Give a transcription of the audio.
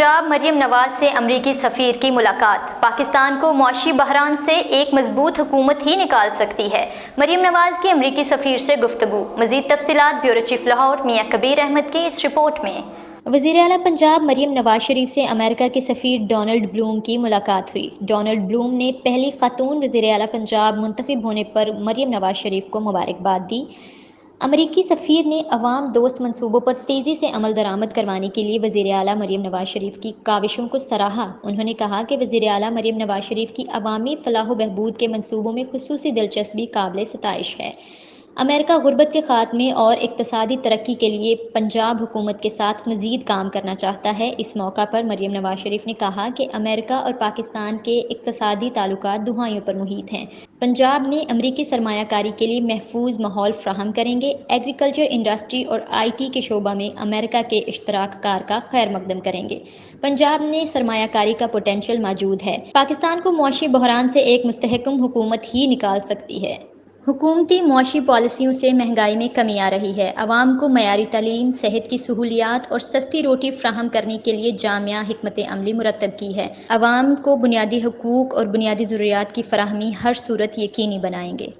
पंजाब मरियम नवाज से अमरीकी सफ़ीर की मुलाकात। पाकिस्तान को मुआशी बहरान से एक मजबूत हुकूमत ही निकाल सकती है। मरियम नवाज की अमरीकी सफ़ीर से गुफ्तगू। मज़ीद तफसीलात ब्यूरो चीफ लाहौर मियां कबीर अहमद की इस रिपोर्ट में। वज़ीर आला पंजाब मरियम नवाज शरीफ से अमेरिका के सफ़ीर डोनाल्ड ब्लूम की मुलाकात हुई। डोनाल्ड ब्लूम ने पहली खातून वज़ीर आला पंजाब मुंतखब होने पर मरियम नवाज शरीफ को मुबारकबाद दी। अमरीकी सफ़ीर ने अवाम दोस्त मंसूबों पर तेज़ी से अमल दरामद करवाने के लिए वज़ीर आला मरियम नवाज शरीफ की काविशों को सराहा। उन्होंने कहा कि वज़ीर आला मरियम नवाज शरीफ की अवामी फ़लाह व बहबूद के मंसूबों में खुसूसी दिलचस्पी काबिल सताइश है। अमेरिका गुर्बत के ख़ात्मे और इक़्तिसादी तरक्की के लिए पंजाब हुकूमत के साथ मज़ीद काम करना चाहता है। इस मौका पर मरियम नवाज शरीफ ने कहा कि अमेरिका और पाकिस्तान के इक़्तिसादी ताल्लुकात दुहाइयों पर मुहित हैं। पंजाब में अमरीकी सरमायाकारी के लिए महफूज माहौल फ्राहम करेंगे। एग्रीकल्चर, इंडस्ट्री और IT के शोबा में अमेरिका के इश्तराककार का खैर मकदम करेंगे। पंजाब में सरमायाकारी का पोटेंशियल मौजूद है। पाकिस्तान को मुआशी बहरान से एक मुस्तहकम हुकूमत ही निकाल सकती है। हुकूमती मुआशी पॉलिसियों से महंगाई में कमी आ रही है। अवाम को मयारी तालीम, सेहत की सहूलियात और सस्ती रोटी फ्राहम करने के लिए जामिया हिकमत अमली मुरतब की है। अवाम को बुनियादी हकूक और बुनियादी ज़रूरियात की फराहमी हर सूरत यकीनी बनाएंगे।